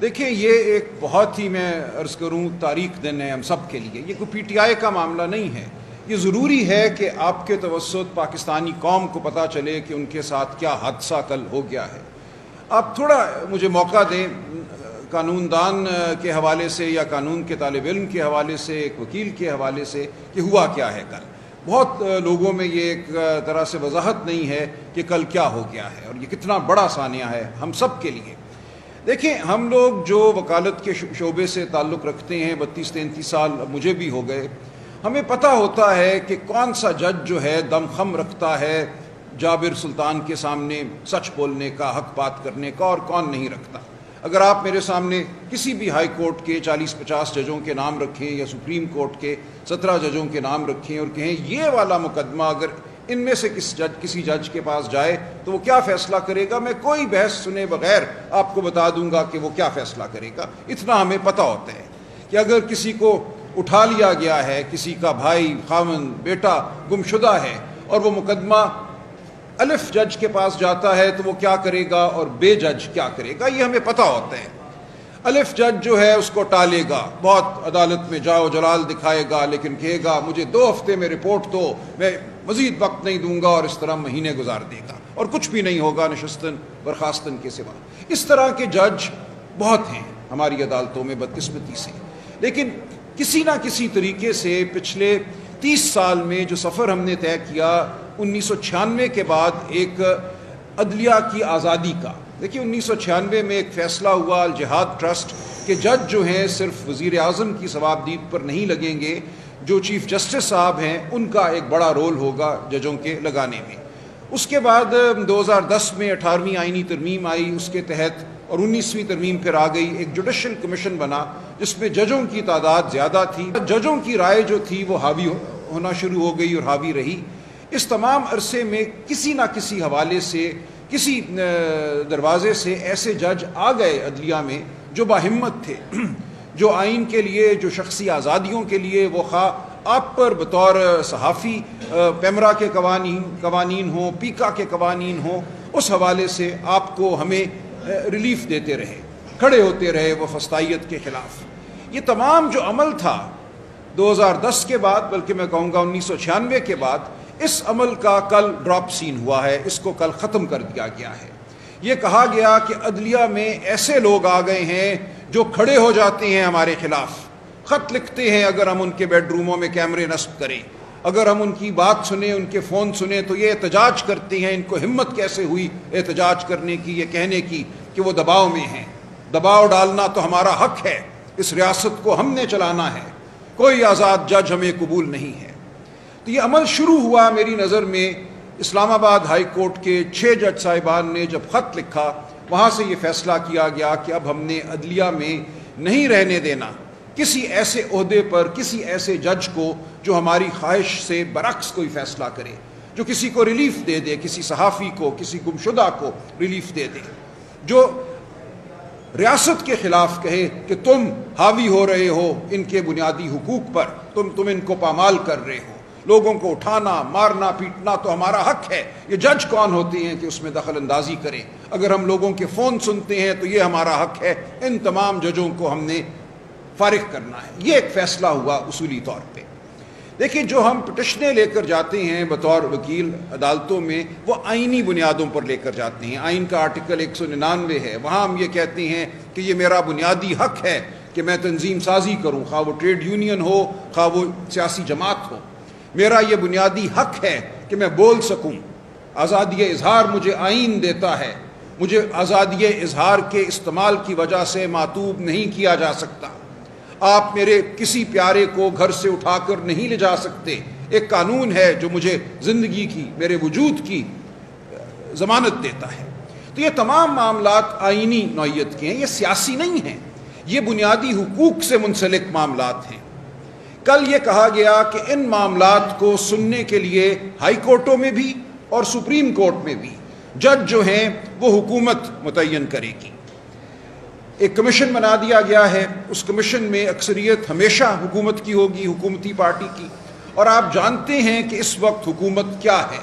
دیکھیں، یہ ایک بہت ہی، میں عرض کروں، تاریخ دن ہے ہم سب کے لیے. یہ کوئی پی ٹی آئی کا معاملہ نہیں ہے. یہ ضروری ہے کہ آپ کے توسط پاکستانی قوم کو پتہ چلے کہ ان کے ساتھ کیا حادثہ کل ہو گیا ہے. آپ تھوڑا مجھے موقع دیں قانون دان کے حوالے سے یا قانون کے طالب علم کے حوالے سے، ایک وکیل کے حوالے سے، کہ ہوا کیا ہے کل. بہت لوگوں میں یہ ایک طرح سے وضاحت نہیں ہے کہ کل کیا ہو گیا ہے اور یہ کتنا بڑا سانحہ ہے ہم سب کے لیے. دیکھیں، ہم لوگ جو وکالت کے شعبے سے تعلق رکھتے ہیں، 32-33 سال مجھے بھی ہو گئے، ہمیں پتہ ہوتا ہے کہ کون سا جج جو ہے دم خم رکھتا ہے جابر سلطان کے سامنے سچ بولنے کا، حق بات کرنے کا، اور کون نہیں رکھتا. اگر آپ میرے سامنے کسی بھی ہائی کورٹ کے 40-50 ججوں کے نام رکھیں یا سپریم کورٹ کے 17 ججوں کے نام رکھیں اور کہیں یہ والا مقدمہ اگر ان میں سے کسی جج کے پاس جائے تو وہ کیا فیصلہ کرے گا، میں کوئی بحث سنے بغیر آپ کو بتا دوں گا کہ وہ کیا فیصلہ کرے گا. اتنا ہمیں پتہ ہوتا ہے کہ اگر کسی کو اٹھا لیا گیا ہے، کسی کا بھائی، خاوند، بیٹا گم شدہ ہے اور وہ مقدمہ الف جج کے پاس جاتا ہے تو وہ کیا کرے گا اور بے جج کیا کرے گا، یہ ہمیں پتہ ہوتا ہے. الف جج جو ہے اس کو ٹالے گا، بہت عدالت میں جاؤ جلال دکھائے گا، لیکن کہے گا مجھے 2 ہفتے میں رپورٹ دو، میں مزید وقت نہیں دوں گا، اور اس طرح مہینے گزار دے گا اور کچھ بھی نہیں ہوگا نشستن برخاستن کے سوا. اس طرح کے جج بہت ہیں ہماری عدالتوں میں بدقسمتی سے. لیکن کسی نہ کسی طریقے سے پچھلے 30 سال میں جو سفر ہم نے طے کیا 1996 کے بعد ایک عدلیہ کی آزادی کا. دیکھیے، 1996 میں ایک فیصلہ ہوا الجہاد ٹرسٹ کہ جج جو ہیں صرف وزیر اعظم کی ثوابدید پر نہیں لگیں گے، جو چیف جسٹس صاحب ہیں ان کا ایک بڑا رول ہوگا ججوں کے لگانے میں. اس کے بعد 2010 میں 18ویں آئینی ترمیم آئی، اس کے تحت، اور 19ویں ترمیم پھر آ گئی، ایک جوڈیشل کمیشن بنا جس میں ججوں کی تعداد زیادہ تھی. ججوں کی رائے جو تھی وہ حاوی ہونا شروع ہو گئی اور حاوی رہی. اس تمام عرصے میں کسی نہ کسی حوالے سے، کسی دروازے سے ایسے جج آ گئے عدلیہ میں جو باہمت تھے، جو آئین کے لیے، جو شخصی آزادیوں کے لیے، وہ خواہ آپ پر بطور صحافی پیمرا کے قوانین ہوں، پیکا کے قوانین ہوں، اس حوالے سے آپ کو ہمیں ریلیف دیتے رہے، کھڑے ہوتے رہے وہ فسطائیت کے خلاف. یہ تمام جو عمل تھا 2010 کے بعد، بلکہ میں کہوں گا 1996 کے بعد، اس عمل کا کل ڈراپ سین ہوا ہے، اس کو کل ختم کر دیا گیا ہے. یہ کہا گیا کہ عدلیہ میں ایسے لوگ آ گئے ہیں جو کھڑے ہو جاتے ہیں ہمارے خلاف، خط لکھتے ہیں اگر ہم ان کے بیڈ روموں میں کیمرے نصب کریں، اگر ہم ان کی بات سنیں، ان کے فون سنیں تو یہ احتجاج کرتے ہیں. ان کو ہمت کیسے ہوئی احتجاج کرنے کی، یہ کہنے کی کہ وہ دباؤ میں ہیں. دباؤ ڈالنا تو ہمارا حق ہے، اس ریاست کو ہم نے چلانا ہے، کوئی آزاد جج ہمیں قبول نہیں ہے. تو یہ عمل شروع ہوا میری نظر میں اسلام آباد ہائی کورٹ کے 6 جج صاحبان نے جب خط لکھا، وہاں سے یہ فیصلہ کیا گیا کہ اب ہم نے عدلیہ میں نہیں رہنے دینا کسی ایسے عہدے پر کسی ایسے جج کو جو ہماری خواہش سے برعکس کوئی فیصلہ کرے، جو کسی کو ریلیف دے دے، کسی صحافی کو، کسی گمشدہ کو ریلیف دے دے، جو ریاست کے خلاف کہے کہ تم حاوی ہو رہے ہو ان کے بنیادی حقوق پر، تم ان کو پامال کر رہے ہو، لوگوں کو اٹھانا، مارنا، پیٹنا تو ہمارا حق ہے. یہ جج کون ہوتے ہیں کہ اس میں دخل اندازی کریں؟ اگر ہم لوگوں کے فون سنتے ہیں تو یہ ہمارا حق ہے. ان تمام ججوں کو ہم نے فارغ کرنا ہے. یہ ایک فیصلہ ہوا اصولی طور پہ. دیکھیں، جو ہم پٹیشنیں لے کر جاتے ہیں بطور وکیل عدالتوں میں، وہ آئینی بنیادوں پر لے کر جاتے ہیں. آئین کا آرٹیکل 199 ہے، وہاں ہم یہ کہتے ہیں کہ یہ میرا بنیادی حق ہے کہ میں تنظیم سازی کروں، خواہ وہ ٹریڈ یونین ہو، خواہ وہ سیاسی جماعت ہو. میرا یہ بنیادی حق ہے کہ میں بول سکوں. آزادی اظہار مجھے آئین دیتا ہے. مجھے آزادی اظہار کے استعمال کی وجہ سے معتوب نہیں کیا جا سکتا. آپ میرے کسی پیارے کو گھر سے اٹھا کر نہیں لے جا سکتے. ایک قانون ہے جو مجھے زندگی کی، میرے وجود کی ضمانت دیتا ہے. تو یہ تمام معاملات آئینی نوعیت کے ہیں، یہ سیاسی نہیں ہیں، یہ بنیادی حقوق سے منسلک معاملات ہیں. کل یہ کہا گیا کہ ان معاملات کو سننے کے لیے ہائی کورٹوں میں بھی اور سپریم کورٹ میں بھی جج جو ہیں وہ حکومت متعین کرے گی. ایک کمیشن بنا دیا گیا ہے، اس کمیشن میں اکثریت ہمیشہ حکومت کی ہوگی، حکومتی پارٹی کی. اور آپ جانتے ہیں کہ اس وقت حکومت کیا ہے.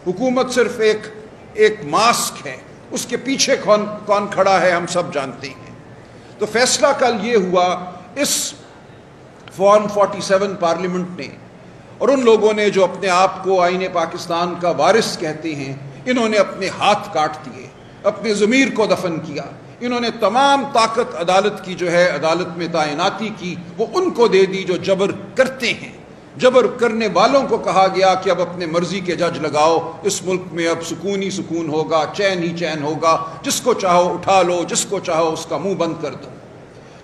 حکومت صرف ایک ماسک ہے، اس کے پیچھے کون کھڑا ہے ہم سب جانتے ہیں. تو فیصلہ کل یہ ہوا اس فارم 47 پارلیمنٹ نے اور ان لوگوں نے جو اپنے آپ کو آئین پاکستان کا وارث کہتے ہیں، انہوں نے اپنے ہاتھ کاٹ دیے، اپنے ضمیر کو دفن کیا۔ انہوں نے تمام طاقت عدالت کی جو ہے عدالت میں تعیناتی کی، وہ ان کو دے دی جو جبر کرتے ہیں۔ جبر کرنے والوں کو کہا گیا کہ اب اپنے مرضی کے جج لگاؤ، اس ملک میں اب سکون ہی سکون ہوگا، چین ہی چین ہوگا، جس کو چاہو اٹھا لو، جس کو چاہو اس کا منہ بند کر دو۔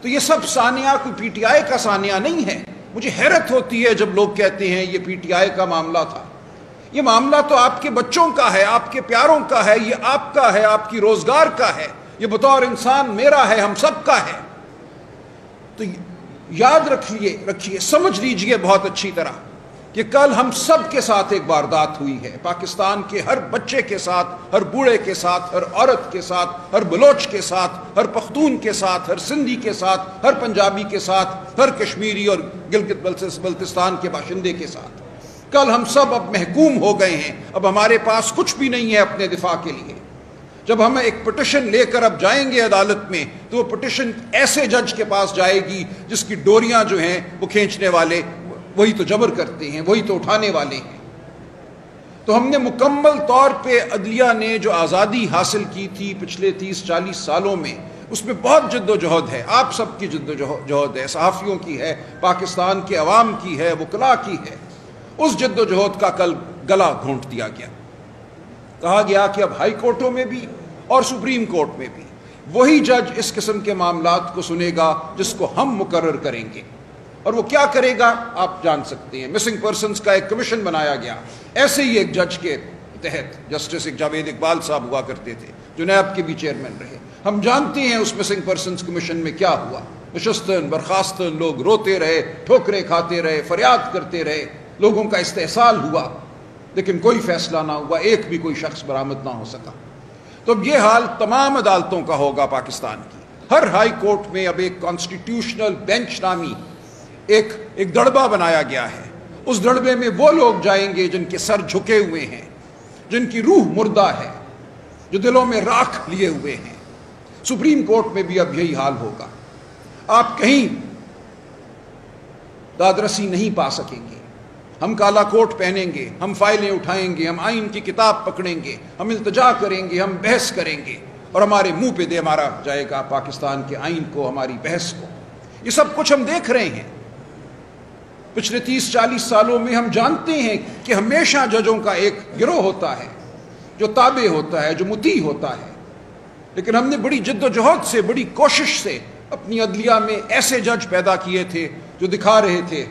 تو یہ سب سانیہ کوئی پی ٹی آئی کا سانیہ نہیں ہے۔ مجھے حیرت ہوتی ہے جب لوگ کہتے ہیں یہ پی ٹی آئی کا معاملہ تھا۔ یہ معاملہ تو آپ کے بچوں کا ہے، آپ کے پیاروں کا ہے، یہ آپ کا ہے، آپ کی روزگار کا ہے، یہ بطور انسان میرا ہے، ہم سب کا ہے۔ تو یاد رکھیے، سمجھ لیجئے بہت اچھی طرح کہ کل ہم سب کے ساتھ ایک واردات ہوئی ہے، پاکستان کے ہر بچے کے ساتھ، ہر بوڑھے کے ساتھ، ہر عورت کے ساتھ، ہر بلوچ کے ساتھ، ہر پختون کے ساتھ، ہر سندھی کے ساتھ، ہر پنجابی کے ساتھ، ہر کشمیری اور گلگت بلتستان کے باشندے کے ساتھ۔ کل ہم سب اب محکوم ہو گئے ہیں، اب ہمارے پاس کچھ بھی نہیں ہے اپنے دفاع کے لیے۔ جب ہم ایک پٹیشن لے کر اب جائیں گے عدالت میں تو وہ پٹیشن ایسے جج کے پاس جائے گی جس کی ڈوریاں جو ہیں وہ کھینچنے والے وہی تو جبر کرتے ہیں، وہی تو اٹھانے والے ہیں۔ تو ہم نے مکمل طور پہ عدلیہ نے جو آزادی حاصل کی تھی پچھلے 30-40 سالوں میں، اس میں بہت جد و جہد ہے، آپ سب کی جد و جہد ہے، صحافیوں کی ہے، پاکستان کے عوام کی ہے، وکلاء کی ہے۔ اس جد و جہد کا کل گلا گھونٹ دیا گیا۔ کہا گیا کہ اب ہائی کورٹوں میں بھی اور سپریم کورٹ میں بھی وہی جج اس قسم کے معاملات کو سنے گا جس کو ہم مقرر کریں گے۔ اور وہ کیا کرے گا آپ جان سکتے ہیں۔ مسنگ پرسنز کا ایک کمیشن بنایا گیا، ایسے ہی ایک جج کے تحت جسٹس جاوید اقبال صاحب ہوا کرتے تھے جو نیب کے بھی چیئرمین رہے۔ ہم جانتے ہیں اس مسنگ پرسنز کمیشن میں کیا ہوا، نشستن برخاستن لوگ روتے رہے، ٹھوکریں کھاتے رہے، فریاد کرتے رہے، لوگوں کا استحصال ہوا، لیکن کوئی فیصلہ نہ ہوا، ایک بھی کوئی شخص برآمد نہ ہو سکا۔ تو اب یہ حال تمام عدالتوں کا ہوگا پاکستان کی۔ ہر ہائی کورٹ میں اب ایک کانسٹیٹیوشنل بینچ نامی ایک دڑبہ بنایا گیا ہے۔ اس دڑبے میں وہ لوگ جائیں گے جن کے سر جھکے ہوئے ہیں، جن کی روح مردہ ہے، جو دلوں میں راکھ لیے ہوئے ہیں۔ سپریم کورٹ میں بھی اب یہی حال ہوگا۔ آپ کہیں دادرسی نہیں پا سکیں گے۔ ہم کالا کوٹ پہنیں گے، ہم فائلیں اٹھائیں گے، ہم آئین کی کتاب پکڑیں گے، ہم التجا کریں گے، ہم بحث کریں گے، اور ہمارے منہ پہ دے مارا جائے گا پاکستان کے آئین کو، ہماری بحث کو۔ یہ سب کچھ ہم دیکھ رہے ہیں۔ پچھلے 30-40 سالوں میں ہم جانتے ہیں کہ ہمیشہ ججوں کا ایک گروہ ہوتا ہے جو تابع ہوتا ہے، جو مطیع ہوتا ہے، لیکن ہم نے بڑی جد و جہد سے، بڑی کوشش سے اپنی عدلیہ میں ایسے جج پیدا کیے تھے جو دکھا رہے تھے،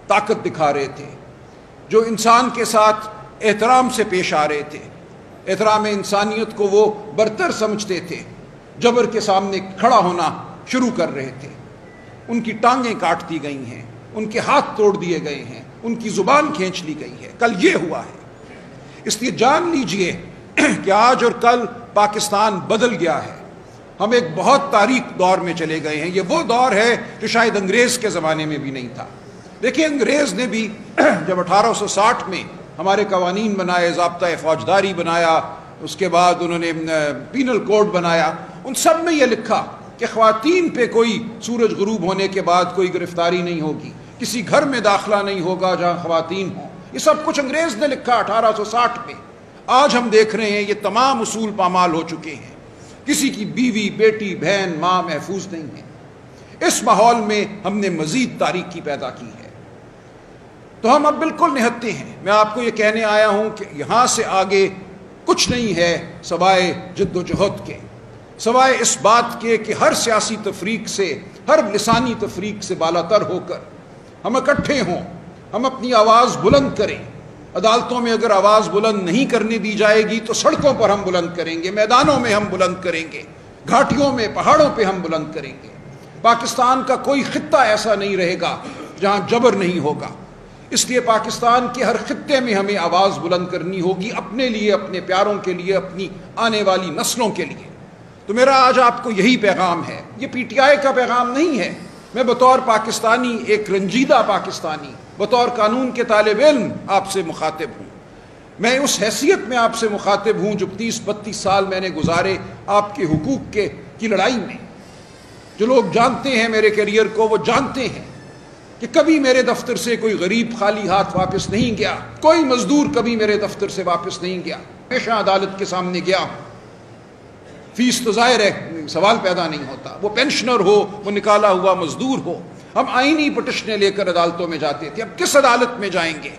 طاقت دکھا رہے تھے، جو انسان کے ساتھ احترام سے پیش آ رہے تھے، احترام انسانیت کو وہ برتر سمجھتے تھے، جبر کے سامنے کھڑا ہونا شروع کر رہے تھے۔ ان کی ٹانگیں کاٹ دی گئی ہیں، ان کے ہاتھ توڑ دیے گئے ہیں، ان کی زبان کھینچ لی گئی ہے۔ کل یہ ہوا ہے۔ اس لیے جان لیجئے کہ آج اور کل پاکستان بدل گیا ہے۔ ہم ایک بہت تاریک دور میں چلے گئے ہیں۔ یہ وہ دور ہے جو شاید انگریز کے زمانے میں بھی نہیں تھا۔ دیکھیں انگریز نے بھی جب 1860 میں ہمارے قوانین بنائے، ضابطہ فوجداری بنایا، اس کے بعد انہوں نے پینل کوڈ بنایا، ان سب میں یہ لکھا کہ خواتین پہ کوئی سورج غروب ہونے کے بعد کوئی گرفتاری نہیں ہوگی، کسی گھر میں داخلہ نہیں ہوگا جہاں خواتین ہوں۔ یہ سب کچھ انگریز نے لکھا 1860 میں۔ آج ہم دیکھ رہے ہیں یہ تمام اصول پامال ہو چکے ہیں۔ کسی کی بیوی، بیٹی، بہن، ماں محفوظ نہیں ہے۔ اس ماحول میں ہم نے مزید تاریکی پیدا کی ہے۔ تو ہم اب بالکل نہتے ہیں۔ میں آپ کو یہ کہنے آیا ہوں کہ یہاں سے آگے کچھ نہیں ہے سوائے جد و جہد کے، سوائے اس بات کے کہ ہر سیاسی تفریق سے، ہر لسانی تفریق سے بالا تر ہو کر ہم اکٹھے ہوں، ہم اپنی آواز بلند کریں۔ عدالتوں میں اگر آواز بلند نہیں کرنے دی جائے گی تو سڑکوں پر ہم بلند کریں گے، میدانوں میں ہم بلند کریں گے، گھاٹیوں میں، پہاڑوں پہ ہم بلند کریں گے۔ پاکستان کا کوئی خطہ ایسا نہیں رہے گا جہاں جبر نہیں ہوگا۔ اس لیے پاکستان کے ہر خطے میں ہمیں آواز بلند کرنی ہوگی، اپنے لیے، اپنے پیاروں کے لیے، اپنی آنے والی نسلوں کے لیے۔ تو میرا آج آپ کو یہی پیغام ہے۔ یہ پی ٹی آئی کا پیغام نہیں ہے۔ میں بطور پاکستانی، ایک رنجیدہ پاکستانی، بطور قانون کے طالب علم آپ سے مخاطب ہوں۔ میں اس حیثیت میں آپ سے مخاطب ہوں جو 30-32 سال میں نے گزارے آپ کے حقوق کی لڑائی میں۔ جو لوگ جانتے ہیں میرے کیریئر کو وہ جانتے ہیں کہ کبھی میرے دفتر سے کوئی غریب خالی ہاتھ واپس نہیں گیا، کوئی مزدور کبھی میرے دفتر سے واپس نہیں گیا، ہمیشہ عدالت کے سامنے گیا۔ فیس تو ظاہر ہے سوال پیدا نہیں ہوتا، وہ پینشنر ہو، وہ نکالا ہوا مزدور ہو، ہم آئینی پٹیشنیں لے کر عدالتوں میں جاتے تھے۔ اب کس عدالت میں جائیں گے؟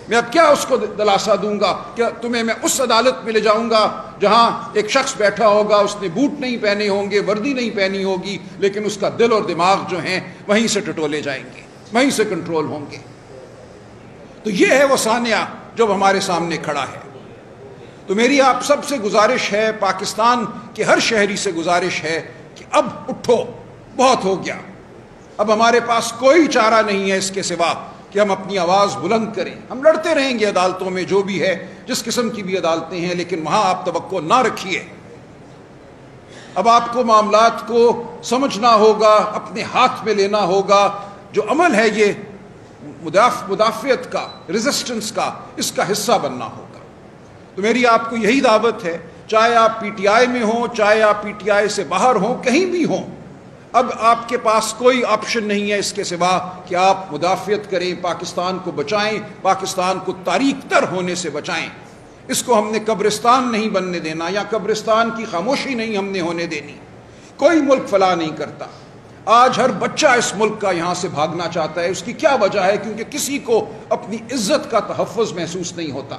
میں اب کیا اس کو دلاسا دوں گا؟ کیا تمہیں میں اس عدالت میں لے جاؤں گا جہاں ایک شخص بیٹھا ہوگا، اس نے بوٹ نہیں پہنے ہوں گے، وردی نہیں پہنی ہوگی، لیکن اس کا دل اور دماغ جو ہیں وہیں سے ٹٹولے جائیں گے، وہیں سے کنٹرول ہوں گے۔ تو یہ ہے وہ سانحہ جو ہمارے سامنے کھڑا ہے۔ تو میری آپ سب سے گزارش ہے، پاکستان کے ہر شہری سے گزارش ہے کہ اب اٹھو، بہت ہو گیا۔ اب ہمارے پاس کوئی چارہ نہیں ہے اس کے سوا کہ ہم اپنی آواز بلند کریں۔ ہم لڑتے رہیں گے عدالتوں میں، جو بھی ہے، جس قسم کی بھی عدالتیں ہیں، لیکن وہاں آپ توقع نہ رکھیے۔ اب آپ کو معاملات کو سمجھنا ہوگا، اپنے ہاتھ میں لینا ہوگا۔ جو عمل ہے یہ مدافعت کا، ریزسٹنس کا، اس کا حصہ بننا ہوگا۔ تو میری آپ کو یہی دعوت ہے، چاہے آپ پی ٹی آئی میں ہوں، چاہے آپ پی ٹی آئی سے باہر ہوں، کہیں بھی ہوں، اب آپ کے پاس کوئی آپشن نہیں ہے اس کے سوا کہ آپ مدافعت کریں، پاکستان کو بچائیں، پاکستان کو تاریک تر ہونے سے بچائیں۔ اس کو ہم نے قبرستان نہیں بننے دینا، یا قبرستان کی خاموشی نہیں ہم نے ہونے دینی۔ کوئی ملک فلاح نہیں کرتا۔ آج ہر بچہ اس ملک کا یہاں سے بھاگنا چاہتا ہے۔ اس کی کیا وجہ ہے؟ کیونکہ کسی کو اپنی عزت کا تحفظ محسوس نہیں ہوتا،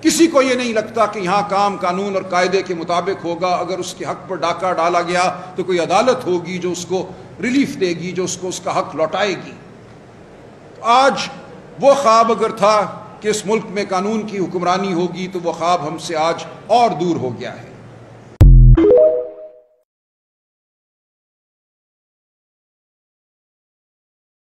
کسی کو یہ نہیں لگتا کہ یہاں کام قانون اور قاعدے کے مطابق ہوگا۔ اگر اس کے حق پر ڈاکہ ڈالا گیا تو کوئی عدالت ہوگی جو اس کو ریلیف دے گی، جو اس کو اس کا حق لوٹائے گی۔ آج وہ خواب اگر تھا کہ اس ملک میں قانون کی حکمرانی ہوگی، تو وہ خواب ہم سے آج اور دور ہو گیا ہے۔